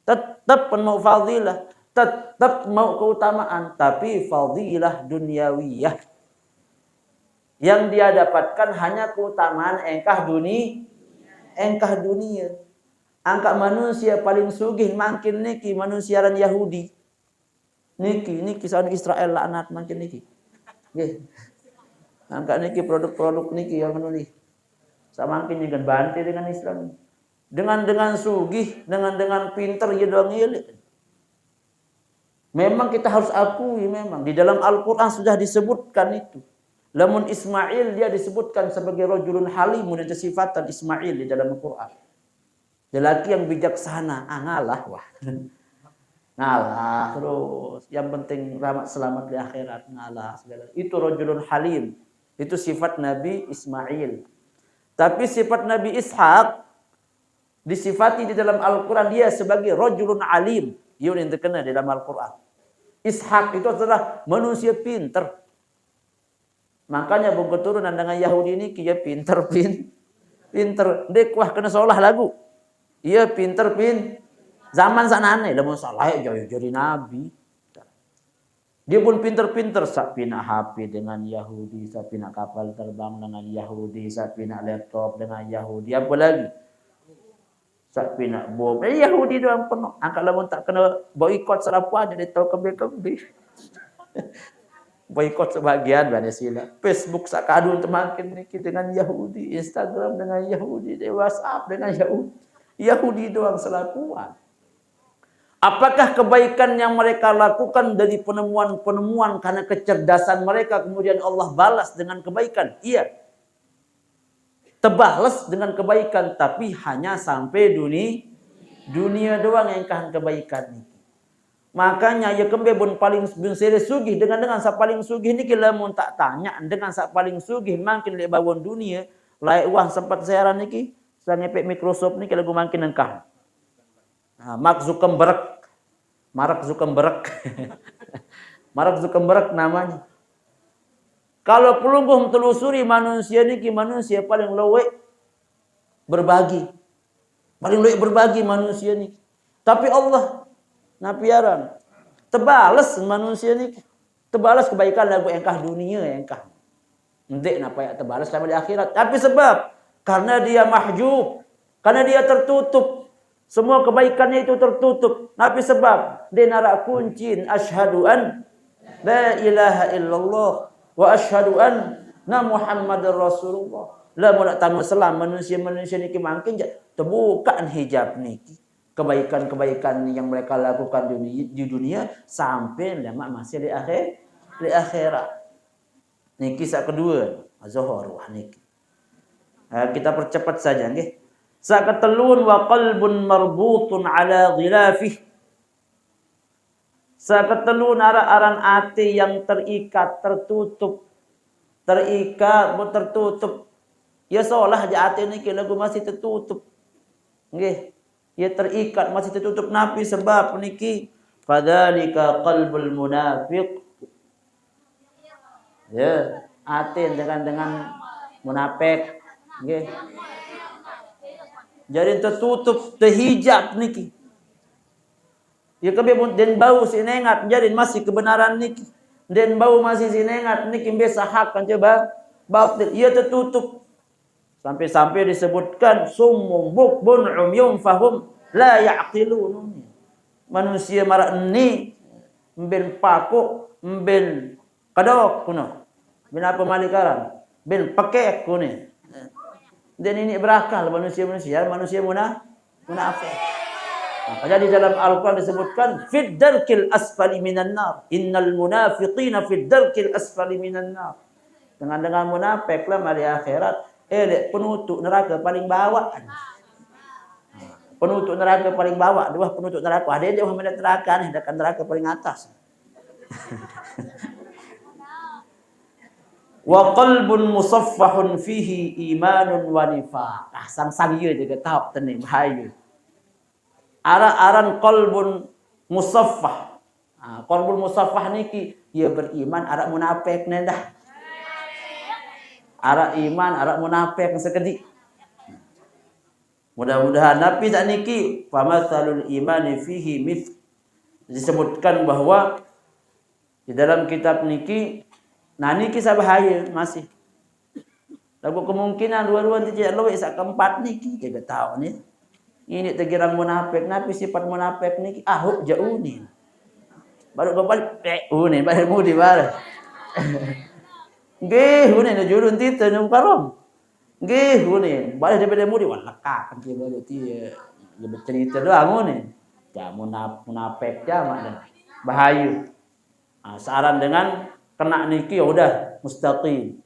Speaker 1: Tetap mau fadilah, tetap mau keutamaan, tapi fadilah dunyawiyah. Yang dia dapatkan hanya keutamaan engkah dunia. Angka manusia paling sugih makin niki manusiaran Yahudi. Niki soal Israel laknat makin niki. Nggih. Angka niki produk-produk niki yang menuli. Samakin dengan banti dengan Islam. Dengan sugih, dengan pintar ya doang ieu. Memang kita harus akui memang di dalam Al-Qur'an sudah disebutkan itu. Lamun Ismail dia disebutkan sebagai rajulun halimun, itu sifatan Ismail di dalam Al-Qur'an. Lelaki yang bijaksana, ngalah wah. Ngalah terus. Yang penting selamat di akhirat, ngalah segala. Itu rajulun halim. Itu sifat Nabi Ismail. Tapi sifat Nabi Ishaq disifati di dalam Al-Quran dia sebagai rajulun alim. Ia yang terkena di dalam Al-Quran. Ishaq itu adalah manusia pintar. Makanya keturunan dengan Yahudi ini dia pintar. Dek wah kena seolah lagu. Ia pintar. Zaman sanane lamun salah jadi nabi. Dia pun pintar-pintar sak pina HP dengan Yahudi, sak pina kapal terbang dengan Yahudi, sak pina laptop dengan Yahudi, apa lagi? Sak pina bom. Yahudi doang penuh. Angkat lamun tak kena boikot serapa aja dia tahu kembe-kembe. Boikot sebagian bani sila. Facebook sak kadun temakin niki dengan Yahudi, Instagram dengan Yahudi, WhatsApp dengan Yahudi. Yahudi doang selakuan. Apakah kebaikan yang mereka lakukan dari penemuan-penemuan karena kecerdasan mereka kemudian Allah balas dengan kebaikan? Iya. Terbalas dengan kebaikan tapi hanya sampai dunia doang yang kahan kebaikan ini. Makanya ya kembe bun paling serius sugih dengan sa paling sugih ni kila mun tak tanya dengan sa paling sugih makin le bawon dunia layak wah sempat siaran niki sa ngepek Microsoft ni kila makin engkah. Mark Zuckerberg. Mark Zuckerberg namanya. Kalau pelungguh telusuri manusia ni manusia paling luwek berbagi. Paling luwek berbagi manusia ni. Tapi Allah napiaran. Tebalas manusia ni. Tebalas kebaikan lagu engkah dunia engkah. Ndek napa ya tebalas sampai di akhirat. Tapi sebab karena dia mahjub, karena dia tertutup. Semua kebaikannya itu tertutup. Tapi sebab dia narak kuncin asyhadu an la ilaha illallah wa asyhadu anna Muhammadar Rasulullah. Lah mau nak tamu selam manusia-manusia niki mangkin terbuka hijab niki. Kebaikan-kebaikan yang mereka lakukan di dunia sampai lama masih di akhirat. Niki kisah kedua, Zuhur wah niki. Kita percepat saja nggih. Sakatalun wa qalbun marbutun ala ghilafih. Sakatalun aran ati yang terikat, tertutup. Tertutup. Ya seolah aja hati ini lagu masih tertutup. Nggih. Ya terikat masih tertutup napi sebab niki fadzalika qalbul munafiq. Ya, hati dengan munafik. Nggih. Jadi tertutup, terhijab niki. Ya kebiasaan den bau sinengat jadi masih kebenaran niki. Den bau masih sinengat niki biasa hak kan coba batil. Ya tertutup. Sampai-sampai disebutkan summum bukbun umyum fahum la ya'qilun. Manusia marak ni mben pakuk mben kadok kuno. Ben apa malikaran? Ben pakek kuno. Dan ini berakal manusia munafik. Makanya di dalam Al-Quran disebutkan fid darkil asfali minan nar. Innal munafiqina fid darkil asfali minan nar. Dengan munafik lah di akhirat penutup neraka paling bawah. Penutup neraka paling bawah, dua penutup neraka. Ada yang mendak neraka nih, dekat neraka paling atas. Wa qalbun musaffahun fihi imanun wa nifaq. Sang ye juga tahap teni bahaya. Aran qalbun musaffah. Qalbun musaffah niki ia beriman arak munafik nendah. Arak iman, arak munafik sekedik. Mudah-mudahan Nabi tak niki famatsalul imani fihi mith. Disebutkan bahwa di dalam kitab niki niki bahaya masih. Lagu kemungkinan dua-dua tidak luwih sak keempat niki jaga tahu nih. Ini terkira munafik, Nabi sifat munafik niki ahuk jaunin. Baru kembali unin baru mudi baru. Nggih, hunin jurun tite nang karom. Nggih, hunin. Balik daripada mudi wah lekak kan balik dia. Dia bercerita doang hunin. Ja munafik jamak bahaya. Saran dengan kena niki ya udah mustaqim.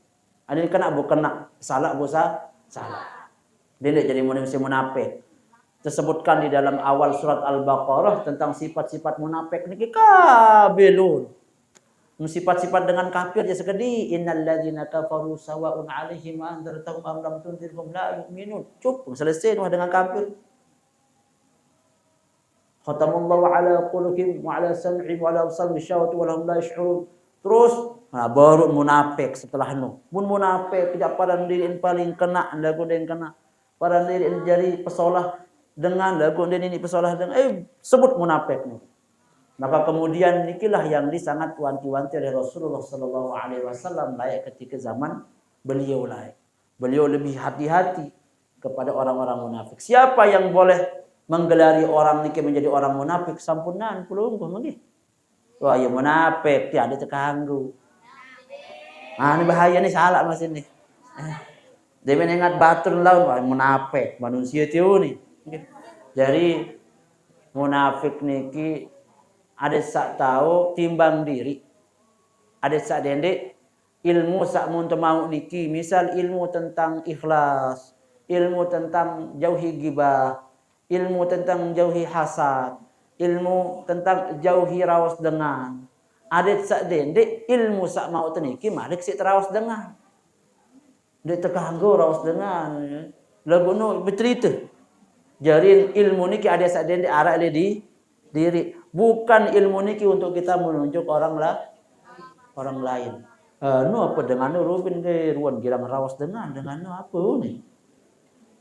Speaker 1: Ada kena bukan kena salah bosa salah. Dia tidak jadi manusia munafik. Tersebutkan di dalam awal surat Al-Baqarah tentang sifat-sifat munafik niki kabelun. Sifat-sifat dengan kafir ya sekedi innal ladzina kafaru sawa'un 'alaihim anzartahum am lam tunzirhum la yu'minun. Cukup selesai dengan kafir. Khatamallahu 'ala qulubihim wa 'ala sam'ihim wa 'ala absarihim syawatu wa lahum la yash'urun. Terus baru munafik setelah nu. Mun munafik tidak pada diriin paling kena lagu den kena. Pada diriin jari pesolah dengan lagu den ini pesolah dengan sebut munafik ni. Maka kemudian nikilah yang sangat wanti-wanti oleh Rasulullah sallallahu alaihi wasallam layak ketika zaman beliau layak. Beliau lebih hati-hati kepada orang-orang munafik. Siapa yang boleh menggelari orang niki menjadi orang munafik sampunan pulungguh mangih. Wah, ya munafik tiada terganggu. Ini bahaya nih salah mas ini. Dia mengingat batur laun wah munafik manusia tiu nih. Jadi munafik niki ada sak tahu timbang diri. Ada sak dendek ilmu sak mun mau niki, misal ilmu tentang ikhlas, ilmu tentang jauhi ghibah, ilmu tentang jauhi hasad, ilmu tentang jauhi rawas dengan. Ada sak dendek ilmu sak mau teniki malik si terawas dengan. Dia terganggu rawas dengan. Lagu nu bercerita. Jadi ilmu niki ada sak dendek arah di diri. Bukan ilmu niki untuk kita menunjuk orang lain. Nu apa dengan nu Rubin ke ruan girang rawas dengan nu apa ni?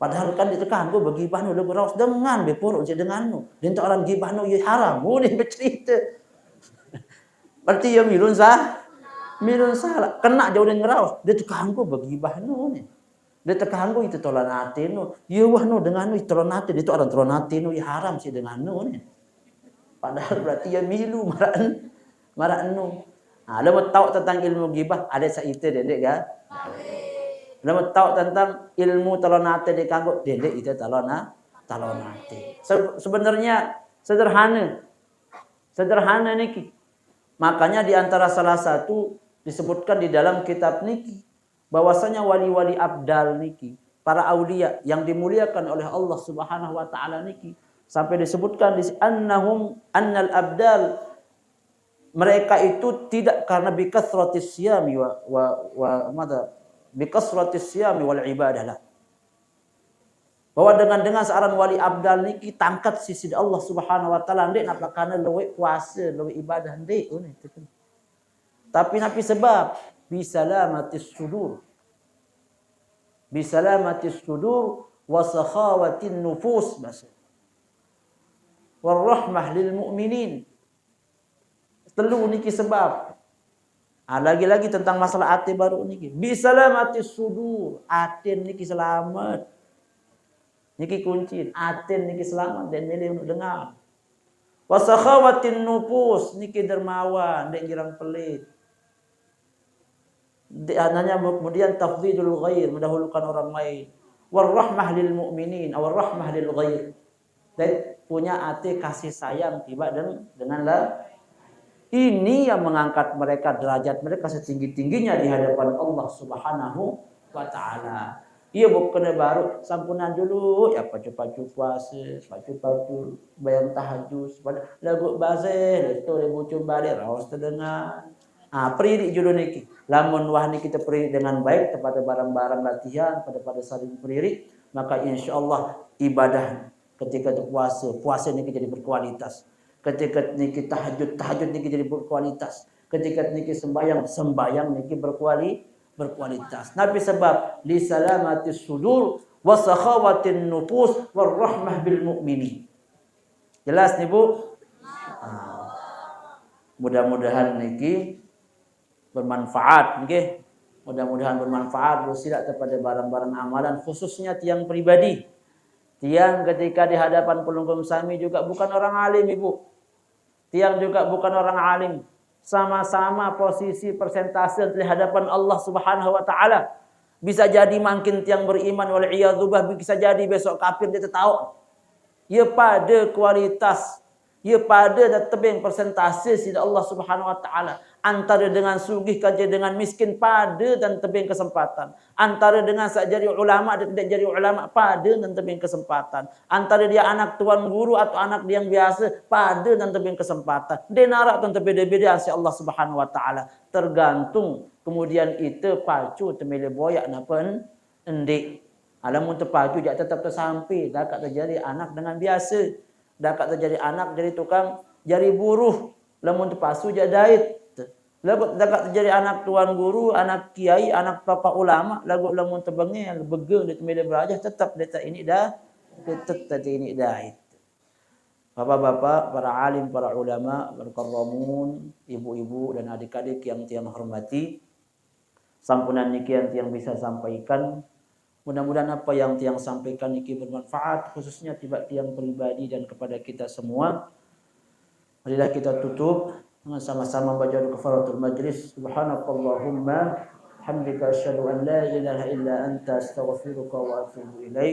Speaker 1: Padahal kan ditekanggu bagi bahnu lagu rawas dengan bepur uji dengan nu. Dinta orang gibah nu ya haram. Ni bercerita. Berarti ya milun salah. Kena jauh dengan rawas. Dia tekanggu bagi bahnu ni. Dia tekanggu itu tolan hati nu. Ya wah nu dengan nu tolan hati. Itu orang tolan hati nu ya haram sih dengan nu ni. Padahal berarti ya milu marah enu. Lama tahu tentang ilmu gibah ada saite dendek ga. Lama tahu tentang ilmu talonate di kanggo dendek itu talonate. Sebenarnya sederhana. Sederhana niki. Makanya di antara salah satu disebutkan di dalam kitab niki bahwasanya wali-wali abdal niki, para aulia yang dimuliakan oleh Allah Subhanahu wa taala niki, sampai disebutkan di annal abdal, mereka itu tidak karena bikasratis siyami bikasratis siyami wal ibadah lah. Bahwa dengan seorang wali abdal niki tangkat sisi Allah Subhanahu wa taala ndek napa kana leuwih puasa, leuwih ibadah ndek itu. Tapi sebab bisalamatis sudur. Bisalamatis sudur wa sakhawatin nufus bas. Warahmah lil mu'minin. Telu niki sebab. Lagi-lagi tentang masalah hati baru niki. Bisalamatis sudur, atin niki selamat. Niki kunci, atin niki selamat dan milih untuk dengar. Wasakhawatin nufus niki dermawan dan girang pelit. Ananya kemudian tafdhilul ghair, mendahulukan orang lain. Warahmah lil mu'minin, warahmah lil ghair. Dan punya hati kasih sayang tiba denganlah. Ini yang mengangkat mereka, derajat mereka setinggi-tingginya di hadapan Allah Subhanahu wa taala. Iya bukan baru sampunan dulu ya pacu-pacu puasa, pacu-pacu bayang tahajud, lagu bazeh itu ibu coba le raos terdengar. Priri judul niki. Lamun wah niki kita priri dengan baik kepada barang-barang latihan, pada saling priri, maka insyaallah ibadah ketika itu puasa niki jadi berkualitas. Ketika niki tahajud niki jadi berkualitas. Ketika niki sembayang niki berkualitas. Nabi sebab li salamatis sudur wa sakhawatin nufus warahmah bil mu'minin. Jelas nih Bu? Mudah-mudahan niki bermanfaat nggih. Mudah-mudahan bermanfaat bersilat kepada barang-barang amalan khususnya tiang pribadi. Tiang ketika di hadapan pelungkum sami juga bukan orang alim Ibu. Tiang juga bukan orang alim. Sama-sama posisi persentase di hadapan Allah Subhanahu wa taala. Bisa jadi makin tiang beriman wal iyadzubah, bisa jadi besok kafir dia tahu. Ya pada kualitas, ya pada tebing persentase sida Allah Subhanahu wa taala. Antara dengan sugih kaji dengan miskin pada dan tebing kesempatan. Antara dengan sak jadi ulama dan tidak jadi ulama pada dan tebing kesempatan. Antara dia anak tuan guru atau anak dia yang biasa pada dan tebing kesempatan. Dia narak dan beda-beda si Allah Subhanahu wa taala. Tergantung kemudian itu pacu temile boyak napen endik. Alamun terpacu dia tetap tersampai. Dakat terjadi anak dengan biasa. Dakat terjadi anak jadi tukang jadi buruh. Lamun terpasu jadi dait. Lagu dekat terjadi anak tuan guru, anak kiai, anak papa ulama, lagu lamun tebangnya begel di tempat belajar tetap data ini dah. Bapak-bapak, para alim, para ulama, berkaramun, ibu-ibu dan adik-adik yang tiang hormati. Sampunan niki yang tiang bisa sampaikan. Mudah-mudahan apa yang tiang sampaikan niki bermanfaat khususnya tiang pribadi dan kepada kita semua. Marilah kita tutup sama-sama baca kafaratul majlis. Subhanakallahumma hamdika asyhadu an la ilaha illa anta astaghfiruka wa atubu ilaik.